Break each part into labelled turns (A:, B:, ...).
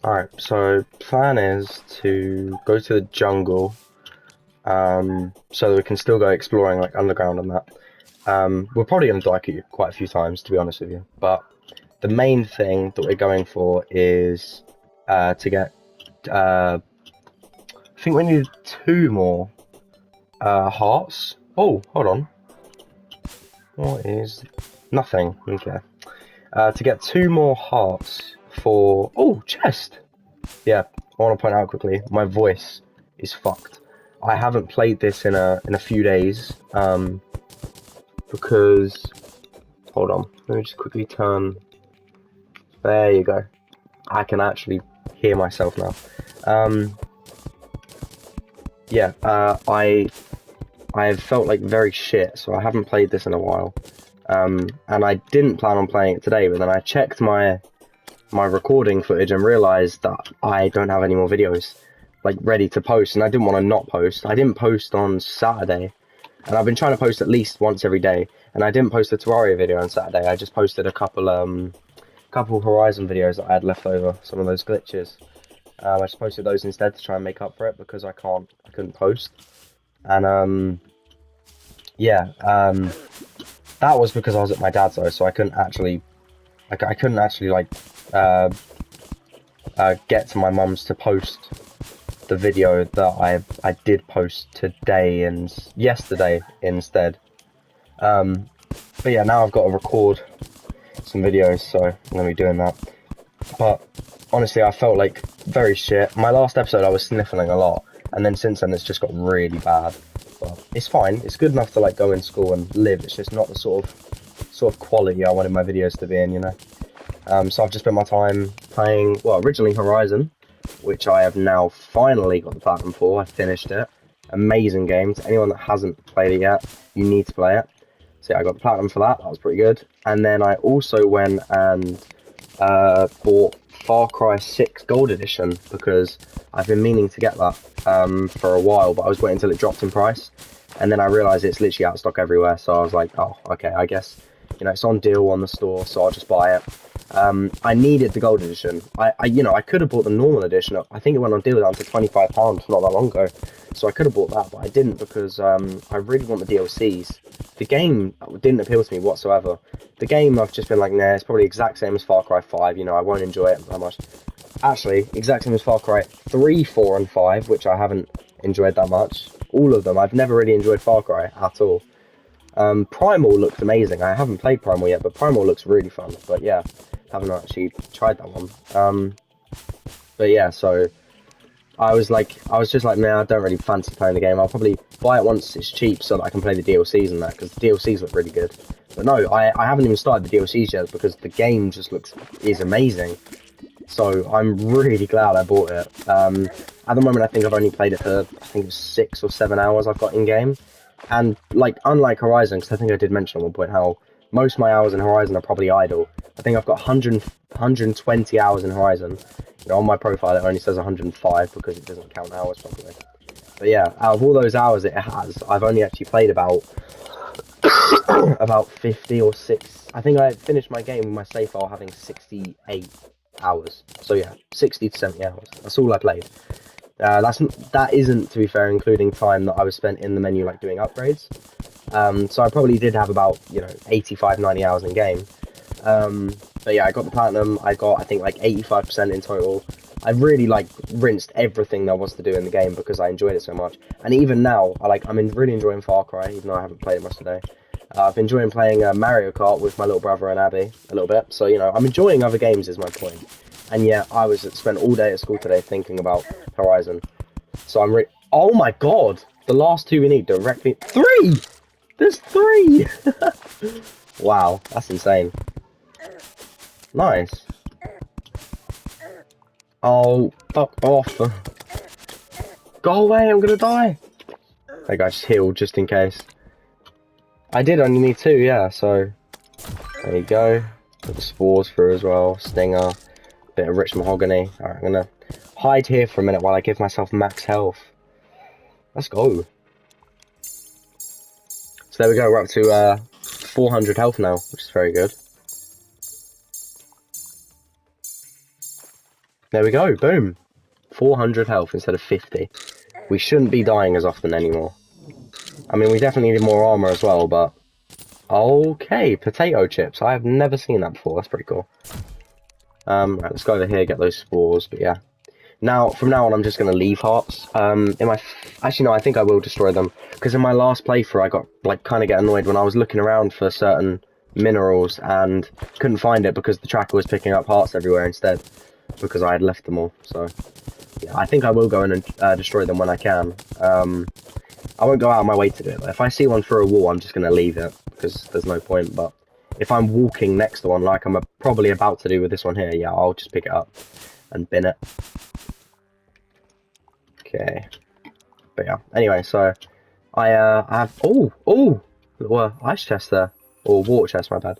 A: Alright, so plan is to go to the jungle, so that we can still go exploring like underground and that. We're probably gonna die quite a few times, to be honest with you. But the main thing that we're going for is to get. I think we need two more hearts. Oh, hold on. What is nothing? Okay. To get two more hearts for chest. Yeah, I want to point out quickly, my voice is fucked. I haven't played this in a few days, because hold on, let me just quickly turn. There you go. I can actually hear myself now. Yeah, I've felt like very shit, so I haven't played this in a while. And I didn't plan on playing it today, but then I checked my recording footage and realized that I don't have any more videos like ready to post, and I didn't want to not post. I didn't post on Saturday, and I've been trying to post at least once every day, and I didn't post a Terraria video on Saturday. I just posted a couple Horizon videos that I had left over, some of those glitches. I just posted those instead to try and make up for it because I couldn't post. And yeah, that was because I was at my dad's though, so I couldn't actually I couldn't actually like uh, get to my mum's to post the video that I did post today and yesterday instead. But yeah, now I've got to record some videos, so I'm gonna be doing that. But honestly, I felt like very shit. My last episode, I was sniffling a lot, and then since then, it's just got really bad. But it's fine. It's good enough to like go in school and live. It's just not the sort of quality I wanted my videos to be in, you know. So I've just spent my time playing, well, originally Horizon, which I have now finally got the platinum for. I finished it. Amazing game. To anyone that hasn't played it yet, you need to play it. So yeah, I got the platinum for that. That was pretty good. And then I also went and bought Far Cry 6 Gold Edition because I've been meaning to get that for a while, but I was waiting until it dropped in price. And then I realised it's literally out of stock everywhere, so I was like, oh, okay, I guess, you know, it's on deal on the store, so I'll just buy it. I needed the gold edition. I could have bought the normal edition. I think it went on deal down to £25 not that long ago, so I could have bought that, but I didn't because I really want the DLCs. The game didn't appeal to me whatsoever. The game, I've just been like, nah, it's probably exact same as Far Cry 5. You know, I won't enjoy it that much. Actually, exact same as Far Cry 3, 4, and 5, which I haven't enjoyed that much. All of them, I've never really enjoyed Far Cry at all. Primal looked amazing. I haven't played Primal yet, but Primal looks really fun. But yeah, haven't actually tried that one. But yeah, so I was just like, nah, I don't really fancy playing the game. I'll probably buy it once it's cheap so that I can play the DLCs and that, because the DLCs look really good. But no, I haven't even started the DLCs yet because the game just is amazing. So I'm really glad I bought it. At the moment, I think I've only played it for, I think it was 6 or 7 hours I've got in game. And like, unlike Horizon, because I think I did mention at one point how most of my hours in Horizon are probably idle. I think I've got 120 hours in Horizon. You know, on my profile it only says 105 because it doesn't count hours properly. But yeah, out of all those hours it has, I've only actually played about about 50 or 6. I think I finished my game with my save file having 68 hours. So yeah, 60 to 70 hours. That's all I played. That isn't, to be fair, including time that I was spent in the menu, like doing upgrades. So I probably did have about 85, 90 hours in game. But yeah, I got the platinum. I got, I think, like 85% in total. I really like rinsed everything there was to do in the game because I enjoyed it so much. And even now, really enjoying Far Cry, even though I haven't played it much today. I've been enjoying playing Mario Kart with my little brother and Abby a little bit. So I'm enjoying other games is my point. And yeah, spent all day at school today thinking about Horizon. So oh my god! The last two we need directly. Three! There's three! Wow, that's insane. Nice. Oh, fuck off. Go away, I'm gonna die. I got healed just in case. I did only need two, yeah, so. There you go. Put the spores through as well. Stinger. Bit of rich mahogany. Alright, I'm gonna hide here for a minute while I give myself max health. Let's go. So there we go, we're up to 400 health now, which is very good. There we go, boom. 400 health instead of 50. We shouldn't be dying as often anymore. I mean, we definitely need more armor as well, but... Okay, potato chips. I have never seen that before. That's pretty cool. Right, let's go over here, get those spores, but yeah. Now, from now on, I'm just going to leave hearts. Actually, no, I think I will destroy them. Because in my last playthrough, I got, like, kind of get annoyed when I was looking around for certain minerals and couldn't find it because the tracker was picking up hearts everywhere instead. Because I had left them all, so... Yeah, I think I will go in and destroy them when I can. I won't go out of my way to do it. If I see one through a wall, I'm just going to leave it. Because there's no point, but... If I'm walking next to one, like I'm probably about to do with this one here, yeah, I'll just pick it up and bin it. Okay. But yeah, anyway, so I have little ice chest there, or water chest, my bad.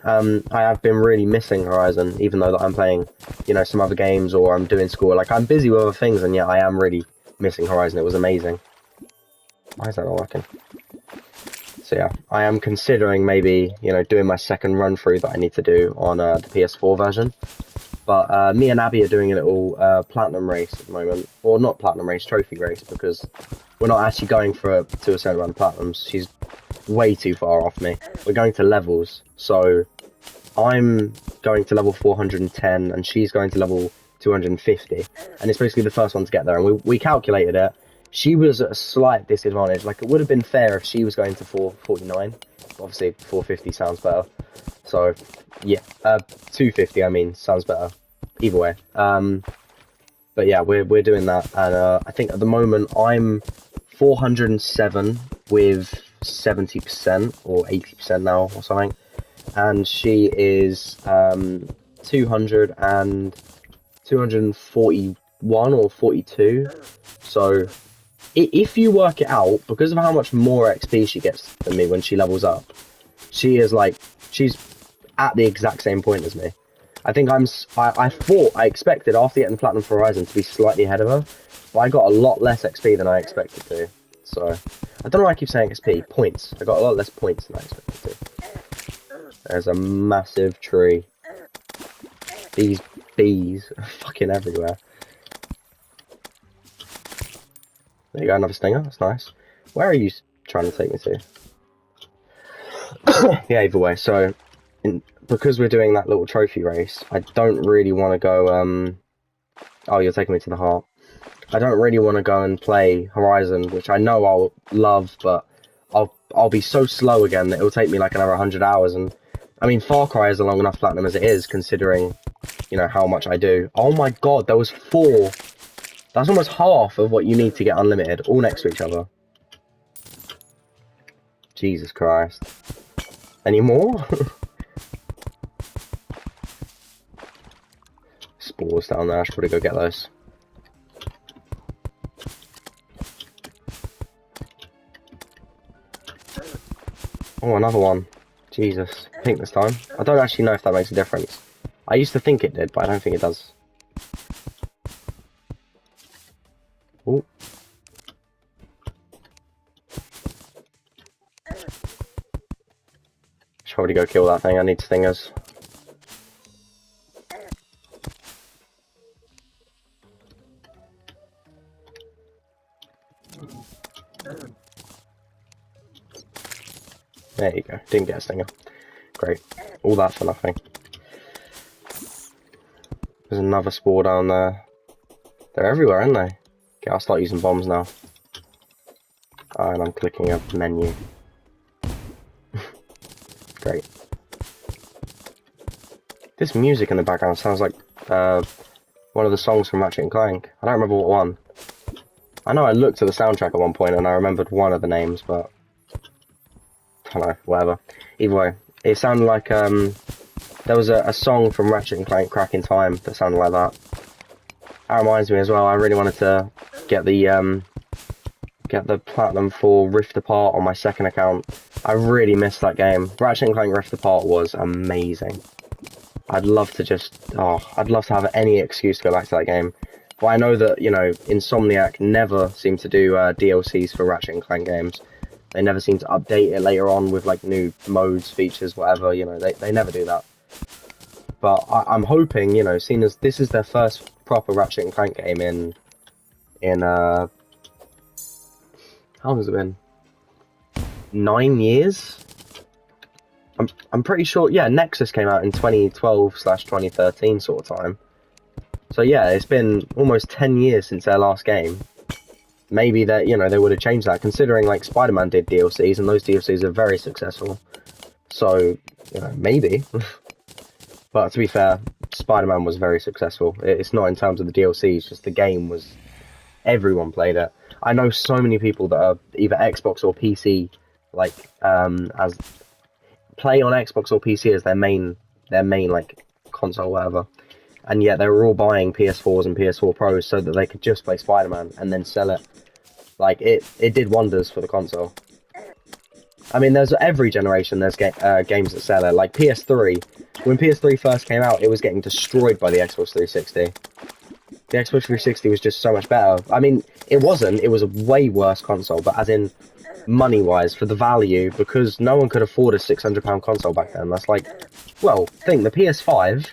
A: I have been really missing Horizon, even though that I'm playing, you know, some other games or I'm doing school. Like, I'm busy with other things, and yet I am really missing Horizon. It was amazing. Why is that not working? So yeah, I am considering maybe, you know, doing my second run through that I need to do on the PS4 version. But me and Abby are doing a little platinum race at the moment. Or not platinum race, trophy race, because we're not actually going to a certain amount of platinums. She's way too far off me. We're going to levels, so I'm going to level 410 and she's going to level 250. And it's basically the first one to get there. And we calculated it. She was at a slight disadvantage. Like, it would have been fair if she was going to 449. Obviously, 450 sounds better. So, yeah, 250, I mean, sounds better. Either way. But yeah, we're doing that. And I think at the moment, I'm 407 with 70% or 80% now or something. And she is 241 or 42. So... If you work it out, because of how much more XP she gets than me when she levels up, she's at the exact same point as me. I think I expected after getting Platinum for Horizon to be slightly ahead of her, but I got a lot less XP than I expected to. So, I don't know why I keep saying XP, points. I got a lot less points than I expected to. There's a massive tree. These bees are fucking everywhere. There you go, another stinger. That's nice. Where are you trying to take me to? Yeah, either way. So, because we're doing that little trophy race, I don't really want to go. Oh, you're taking me to the heart. I don't really want to go and play Horizon, which I know I'll love, but I'll be so slow again that it'll take me like another 100 hours. And I mean, Far Cry is a long enough platinum as it is, considering, you know, how much I do. Oh my god, there was 4. That's almost half of what you need to get unlimited, all next to each other. Jesus Christ. Any more? Spores down there, I should probably go get those. Oh, another one. Jesus. Pink this time. I don't actually know if that makes a difference. I used to think it did, but I don't think it does. Oh. Should probably go kill that thing. I need stingers. There you go. Didn't get a stinger. Great. All that for nothing. There's another spore down there. They're everywhere, aren't they? Okay, I'll start using bombs now. And I'm clicking a menu. Great. This music in the background sounds like one of the songs from Ratchet and Clank. I don't remember what one. I know I looked at the soundtrack at one point and I remembered one of the names, but I don't know, whatever. Either way, it sounded like there was a song from Ratchet and Clank Crack in Time that sounded like that. That reminds me as well, I really wanted to get the platinum for Rift Apart on my second account. I really missed that game. Ratchet and Clank Rift Apart was amazing. I'd love to have any excuse to go back to that game. But I know that, you know, Insomniac never seem to do DLCs for Ratchet and Clank games. They never seem to update it later on with, like, new modes, features, whatever, you know, they never do that. But I'm hoping, you know, seeing as this is their first proper Ratchet and Clank game in how long has it been? 9 years? I'm pretty sure. Yeah, Nexus came out in 2012/2013 sort of time. So yeah, it's been almost 10 years since their last game. Maybe that, you know, they would have changed that, considering like Spider-Man did DLCs and those DLCs are very successful. So, you know, maybe. But to be fair, Spider-Man was very successful. It's not in terms of the DLCs, just the game was, everyone played it. I know so many people that are either Xbox or PC, like as play on Xbox or PC as their main like console, whatever. And yet they were all buying PS4s and PS4 Pros so that they could just play Spider-Man and then sell it. Like it did wonders for the console. I mean, there's every generation there's games that sell it. Like PS3, when PS3 first came out, it was getting destroyed by the Xbox 360. The Xbox 360 was just so much better. I mean, it wasn't. It was a way worse console, but as in money-wise, for the value, because no one could afford a £600 console back then. That's like, well, think the PS5,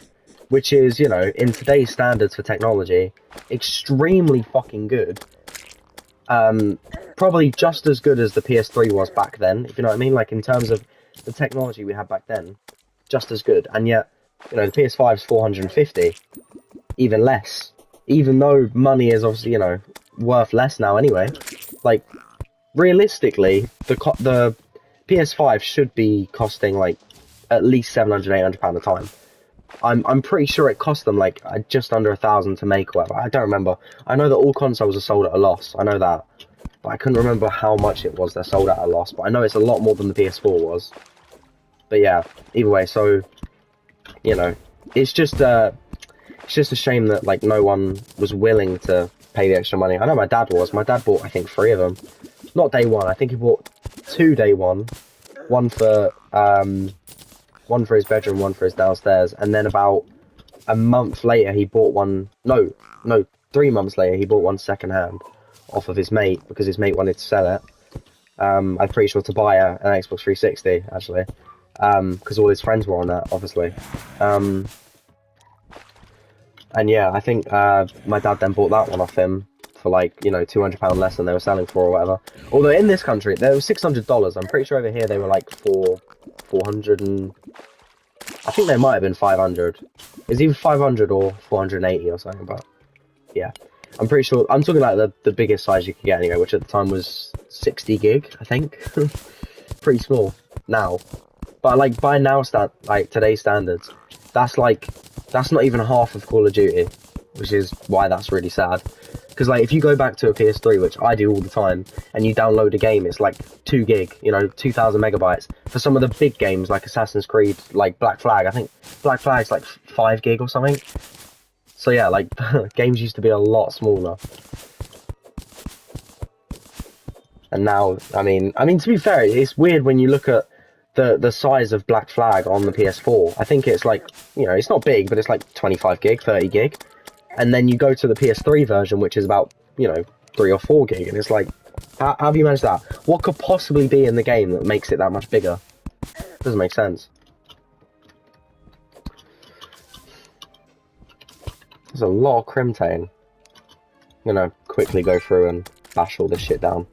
A: which is, you know, in today's standards for technology, extremely fucking good. Probably just as good as the PS3 was back then, if you know what I mean. Like in terms of the technology we had back then, just as good. And yet, you know, the PS5 is 450, even less. Even though money is obviously, you know, worth less now anyway. Like realistically, the PS5 should be costing like at least £700–800 a time. I'm pretty sure it cost them like just under £1,000 to make or whatever. I don't remember. I know that all consoles are sold at a loss. I know that, but I couldn't remember how much it was they're sold at a loss. But I know it's a lot more than the PS4 was. But yeah, either way, so you know, it's just a shame that like no one was willing to pay the extra money. I know my dad was. My dad bought I think 3 of them. Not day one. I think he bought 2 day one. One for his bedroom, one for his downstairs, and then about a month later he bought one. No, 3 months later he bought one second hand off of his mate because his mate wanted to sell it. I'm pretty sure to buy an Xbox 360 actually, because all his friends were on that, obviously. And yeah, I think my dad then bought that one off him for like, you know, £200 less than they were selling for or whatever. Although in this country they were $600. I'm pretty sure over here they were like 400 and I think they might have been 500. It's either 500 or 480 or something. But yeah, I'm pretty sure. I'm talking like the biggest size you could get anyway, which at the time was 60 gig, I think. Pretty small now, but like by now like today's standards, that's not even half of Call of Duty, which is why that's really sad. Because like if you go back to a PS3, which I do all the time, and you download a game, it's like 2 gig, you know, 2,000 megabytes. For some of the big games like Assassin's Creed, like Black Flag, I think Black Flag's like 5 gig or something. So yeah, like games used to be a lot smaller. And now, I mean to be fair, it's weird when you look at the size of Black Flag on the PS4. I think it's like, you know, it's not big, but it's like 25 gig, 30 gig. And then you go to the PS3 version, which is about, you know, 3 or 4 gig, and it's like, how have you managed that? What could possibly be in the game that makes it that much bigger? Doesn't make sense. There's a lot of Crimtane. I'm gonna quickly go through and bash all this shit down.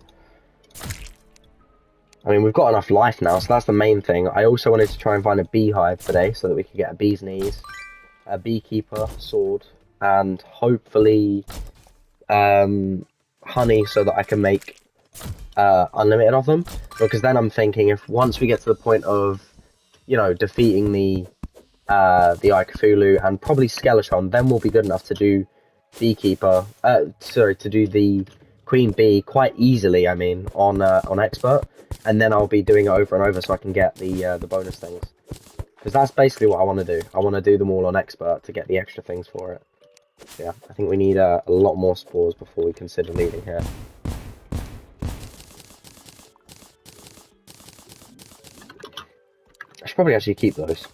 A: I mean, we've got enough life now, so that's the main thing. I also wanted to try and find a beehive today so that we could get a bee's knees, a beekeeper sword, and hopefully honey so that I can make unlimited of them. Because then I'm thinking if once we get to the point of, you know, defeating the Eye Cthulhu and probably Skeletron, then we'll be good enough to do beekeeper. To do the queen bee quite easily. I mean, on expert, and then I'll be doing it over and over so I can get the bonus things. Because that's basically what I want to do. I want to do them all on expert to get the extra things for it. Yeah, I think we need a lot more spores before we consider leaving here. I should probably actually keep those.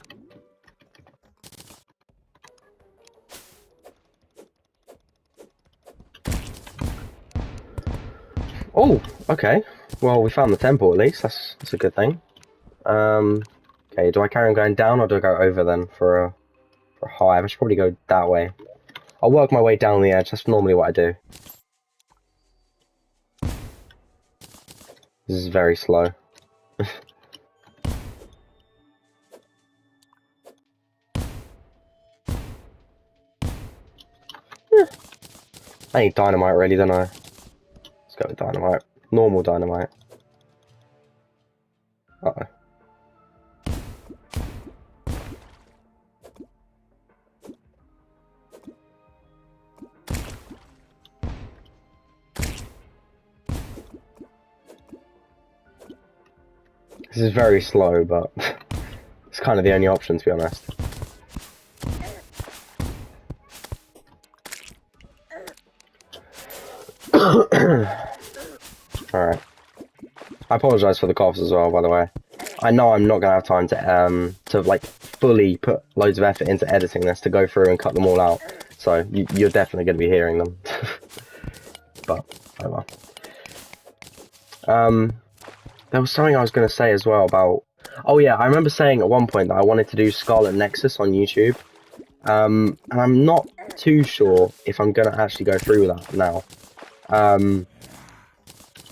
A: Oh, okay. Well, we found the temple at least. That's a good thing. Okay, do I carry on going down or do I go over then for for a hive. I should probably go that way. I'll work my way down the edge. That's normally what I do. This is very slow. Yeah. I need dynamite really, don't I? Let's go with dynamite. Normal dynamite. Uh-oh. This is very slow, but it's kind of the only option, to be honest. Alright. I apologise for the coughs as well, by the way. I know I'm not going to have time to like, fully put loads of effort into editing this to go through and cut them all out. So, you're definitely going to be hearing them. But, oh well. There was something I was going to say as well about... Oh yeah, I remember saying at one point that I wanted to do Scarlet Nexus on YouTube. And I'm not too sure if I'm going to actually go through with that now.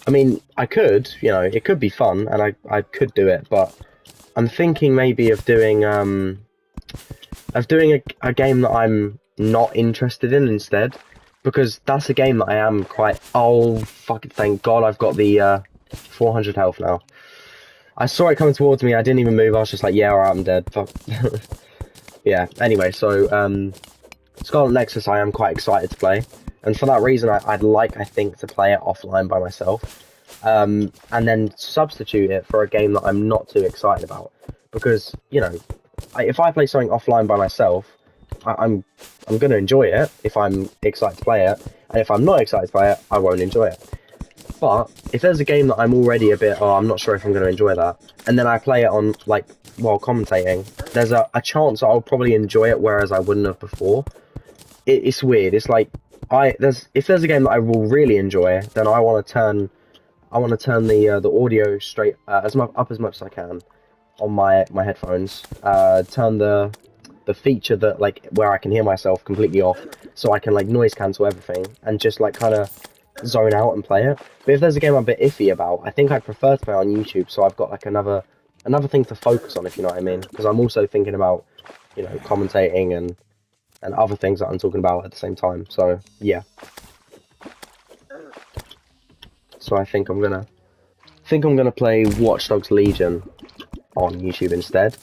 A: I mean, I could, you know, it could be fun, and I could do it, but I'm thinking maybe of doing a game that I'm not interested in instead, because that's a game that I am quite... Oh, fucking thank God I've got the 400 health now. I saw it coming towards me, I didn't even move, I was just like, yeah, alright, I'm dead. Fuck. Yeah, anyway, so, Scarlet Nexus I am quite excited to play. And for that reason, I'd like, I think, to play it offline by myself. And then substitute it for a game that I'm not too excited about. Because, you know, if I play something offline by myself, I'm going to enjoy it if I'm excited to play it. And if I'm not excited to play it, I won't enjoy it. But if there's a game that I'm already a bit, oh, I'm not sure if I'm going to enjoy that, and then I play it on, like, while commentating, there's a chance that I'll probably enjoy it, whereas I wouldn't have before. It's weird. It's like, if there's a game that I will really enjoy, then I want to turn the audio straight up as much as I can on my headphones. Turn the feature that, like, where I can hear myself completely off, so I can, like, noise cancel everything and just, like, kind of zone out and play it. But if there's a game I'm a bit iffy about, I think I'd prefer to play on YouTube, so I've got, like, another thing to focus on, if you know what I mean. Because I'm also thinking about, you know, commentating and other things that I'm talking about at the same time. So yeah. So I think I'm gonna play Watch Dogs Legion on YouTube instead.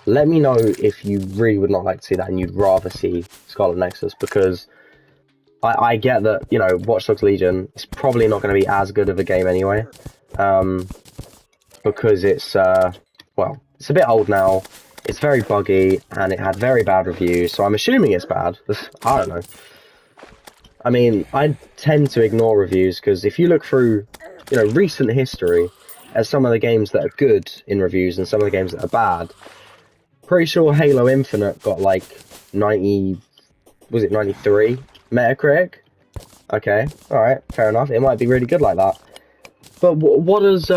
A: Let me know if you really would not like to see that and you'd rather see Scarlet Nexus, because I get that, you know, Watch Dogs Legion is probably not going to be as good of a game anyway, because it's well, it's a bit old now. It's very buggy, and it had very bad reviews, so I'm assuming it's bad. I don't know. I mean, I tend to ignore reviews, because if you look through, you know, recent history, as some of the games that are good in reviews and some of the games that are bad, pretty sure Halo Infinite got, like, 90... Was it 93? Metacritic? Okay, alright, fair enough. It might be really good like that. But what does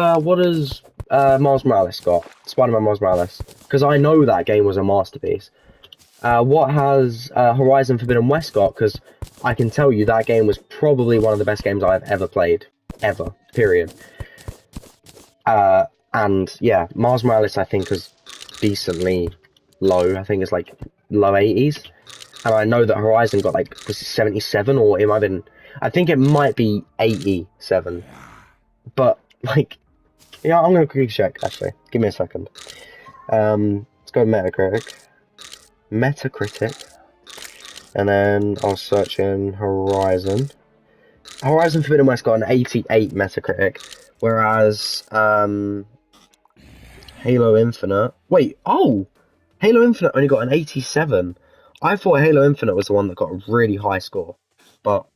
A: Miles Morales got? Spider-Man Miles Morales. Because I know that game was a masterpiece. What has Horizon Forbidden West got? Because I can tell you that game was probably one of the best games I've ever played. Ever. Period. And, yeah, Miles Morales, I think, is decently low. I think it's, like, low 80s. And I know that Horizon got, like, was it 77? Or it might have been... I think it might be 87. But, like... Yeah, I'm going to quickly check, actually. Give me a second. Let's go Metacritic. And then I'll search in Horizon. Horizon Forbidden West got an 88 Metacritic. Whereas, Halo Infinite... Wait, oh! Halo Infinite only got an 87. I thought Halo Infinite was the one that got a really high score. But,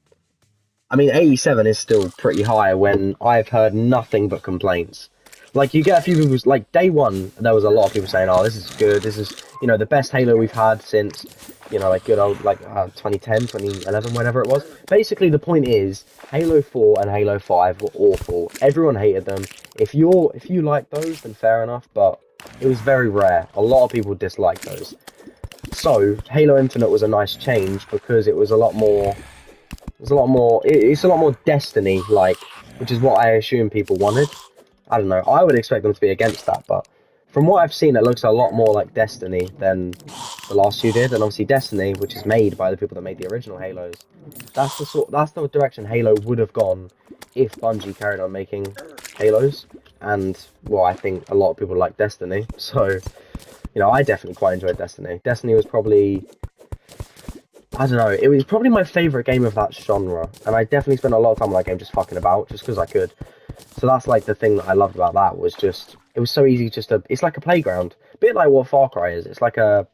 A: I mean, 87 is still pretty high when I've heard nothing but complaints. Like, you get a few people, like, day one, there was a lot of people saying, oh, this is good, this is, you know, the best Halo we've had since, you know, like, good old, like, 2010, 2011, whatever it was. Basically, the point is, Halo 4 and Halo 5 were awful. Everyone hated them. If you like those, then fair enough, but it was very rare. A lot of people disliked those. So Halo Infinite was a nice change because it was a lot more. It's a lot more. It's a lot more Destiny-like, which is what I assume people wanted. I don't know. I would expect them to be against that, but from what I've seen, it looks a lot more like Destiny than the last two did. And obviously, Destiny, which is made by the people that made the original Halos, that's the direction Halo would have gone if Bungie carried on making Halos. And well, I think a lot of people like Destiny, so I definitely quite enjoyed Destiny. Destiny was probably, I don't know, it was probably my favorite game of that genre, and I definitely spent a lot of time on that game just fucking about, just because I could. So that's like the thing that I loved about that was just it was so easy. It's like a playground, a bit like what Far Cry is. It's like a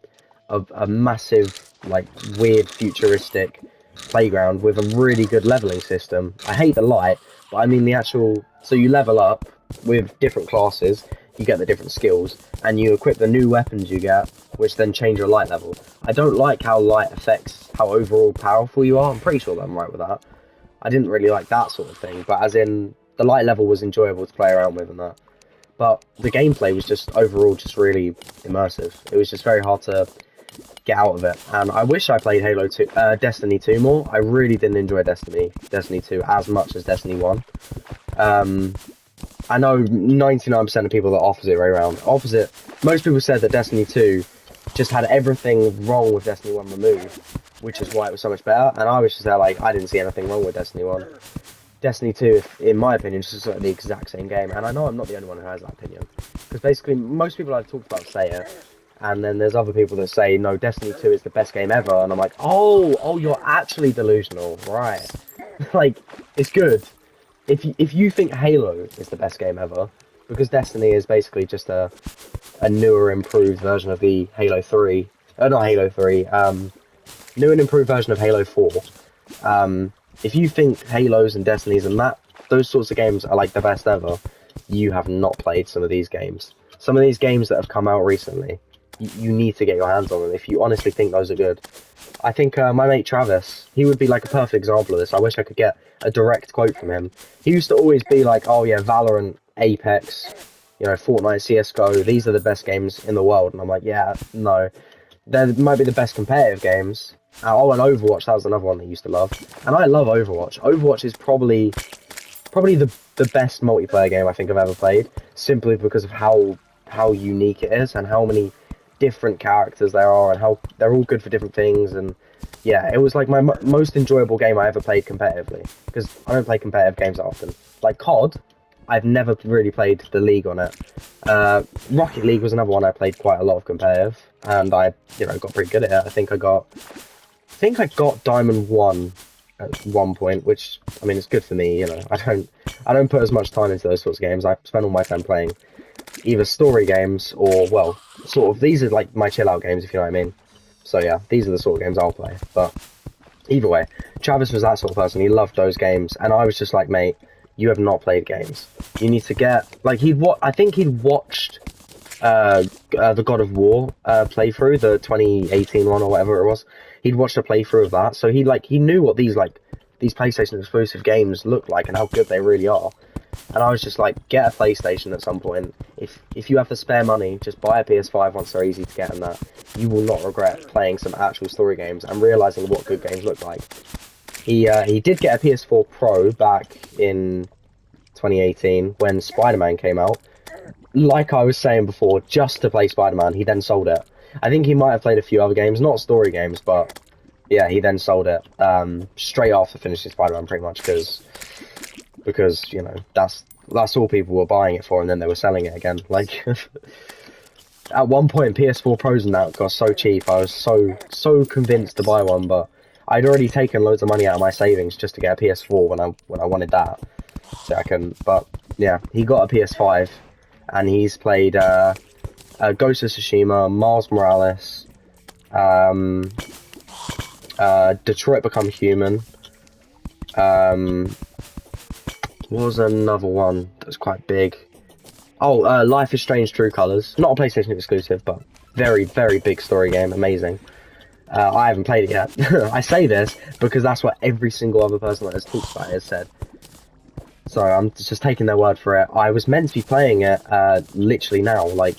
A: massive, like, weird futuristic playground with a really good leveling system. I hate the light, but I mean the actual. So you level up with different classes, you get the different skills, and you equip the new weapons you get, which then change your light level. I don't like how light affects how overall powerful you are. I'm pretty sure that I'm right with that. I didn't really like that sort of thing, but as in the light level was enjoyable to play around with and that. But the gameplay was just overall just really immersive. It was just very hard to get out of it, and I wish I played Destiny 2 more. I really didn't enjoy Destiny 2 as much as Destiny 1. I know 99% of people that opposite way around. Opposite, most people said that Destiny 2 just had everything wrong with Destiny 1 removed, which is why it was so much better. And I was just there like, I didn't see anything wrong with Destiny 1. Destiny 2, in my opinion, is just sort of the exact same game. And I know I'm not the only one who has that opinion. Because basically, most people I've talked about say it. And then there's other people that say, no, Destiny 2 is the best game ever. And I'm like, oh, you're actually delusional. Right. Like, it's good. If you think Halo is the best game ever, because Destiny is basically just a newer, improved version of the Halo 3, not Halo 3, new and improved version of Halo 4. If you think Halos and Destinies and those sorts of games are like the best ever, you have not played some of these games. Some of these games that have come out recently, you need to get your hands on them if you honestly think those are good. I think my mate Travis, he would be like a perfect example of this. I wish I could get a direct quote from him. He used to always be like, oh yeah, Valorant, Apex, Fortnite, CSGO, these are the best games in the world. And I'm like, yeah, no. They might be the best competitive games. Oh, and Overwatch, that was another one that I used to love. And I love Overwatch. Overwatch is probably the best multiplayer game I think I've ever played, simply because of how unique it is and how many different characters there are and how they're all good for different things. And yeah, it was like my most enjoyable game I ever played competitively, because I don't play competitive games that often. Like COD, I've never really played the League on it. Rocket League was another one I played quite a lot of competitive, and I got pretty good at it. I think I got Diamond 1 at one point, which, I mean, it's good for me. I don't put as much time into those sorts of games. I spend all my time playing either story games or, well, sort of, these are like my chill out games, if you know what I mean. So yeah, these are the sort of games I'll play. But either way, Travis was that sort of person. He loved those games, and I was just like, mate, you have not played games. You need to get, like, I think he'd watched the God of War playthrough, the 2018 one or whatever it was. He'd watched a playthrough of that, so he knew what these PlayStation exclusive games look like and how good they really are. And I was just like, get a PlayStation at some point. If you have the spare money, just buy a PS5 once they're easy to get, and that you will not regret playing some actual story games and realizing what good games look like. He did get a PS4 Pro back in 2018 when Spider-Man came out. Like I was saying before, just to play Spider-Man, he then sold it. I think he might have played a few other games, not story games, but yeah, he then sold it straight after finishing Spider-Man, pretty much, because that's all people were buying it for, and then they were selling it again. Like, at one point, PS4 Pros and that got so cheap, I was so convinced to buy one, but I'd already taken loads of money out of my savings just to get a PS4 when I wanted that. So I couldn't. But yeah, he got a PS5, and he's played Ghost of Tsushima, Miles Morales, Detroit Become Human. What was another one that was quite big? Oh, Life is Strange True Colors. Not a PlayStation exclusive, but very, very big story game. Amazing. I haven't played it yet. I say this because that's what every single other person that has talked about it has said. So I'm just taking their word for it. I was meant to be playing it literally now, like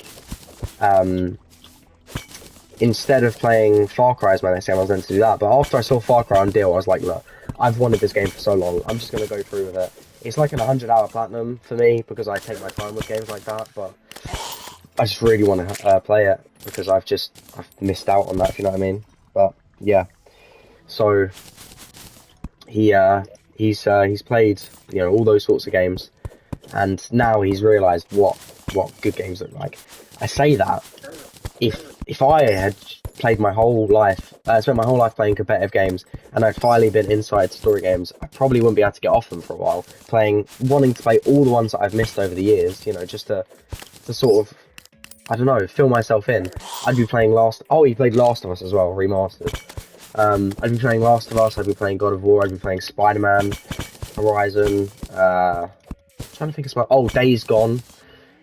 A: instead of playing Far Cry as my next game, I was going to do that. But after I saw Far Cry on deal, I was like, look, I've wanted this game for so long. I'm just going to go through with it. It's like an 100-hour platinum for me because I take my time with games like that. But I just really want to play it because I've missed out on that, if you know what I mean. But yeah, so he's played, you know, all those sorts of games, and now he's realised what good games look like. I say that if I had played my whole life, spent my whole life playing competitive games, and I'd finally been inside story games, I probably wouldn't be able to get off them for a while. Wanting to play all the ones that I've missed over the years, you know, just to sort of, I don't know, fill myself in. I'd be playing he played Last of Us as well, remastered. I'd be playing Last of Us, I'd be playing God of War, I'd be playing Spider-Man, Horizon, trying to think of Days Gone.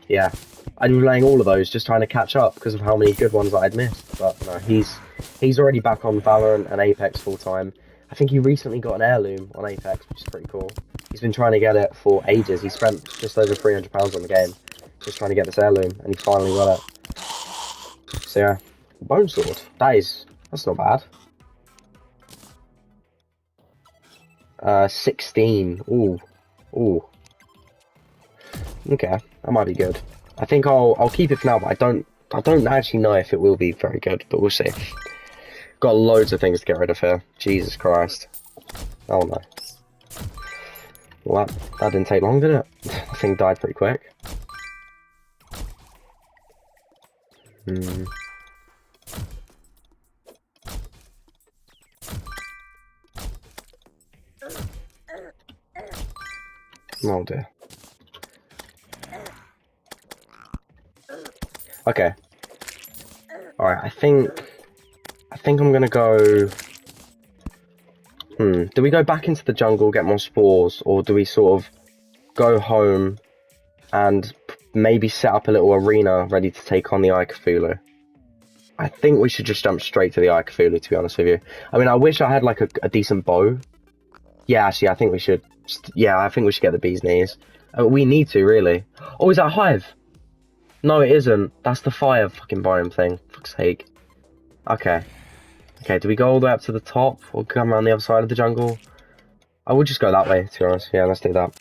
A: Yeah, I'd be playing all of those, just trying to catch up because of how many good ones that I'd missed. But no, he's already back on Valorant and Apex full time. I think he recently got an heirloom on Apex, which is pretty cool. He's been trying to get it for ages. He spent just over £300 on the game, just trying to get this heirloom, and he finally got it. So yeah, bone sword. That's not bad. 16. Ooh. Okay, that might be good. I think I'll keep it for now, but I don't actually know if it will be very good, but we'll see. Got loads of things to get rid of here. Jesus Christ. Oh no. Well, that didn't take long, did it? I think died pretty quick. Oh dear. Okay. Alright, I think I'm gonna go... Do we go back into the jungle, get more spores, or do we sort of go home and maybe set up a little arena ready to take on the Eye Cthulhu? I think we should just jump straight to the Eye Cthulhu, to be honest with you. I mean, I wish I had like a decent bow. Yeah, actually, I think we should... Yeah, I think we should get the bee's knees. We need to, really. Oh, is that a hive? No, it isn't. That's the fire fucking biome thing. Fuck's sake. Okay. Okay, do we go all the way up to the top or come around the other side of the jungle? I would just go that way, to be honest. Yeah, let's do that.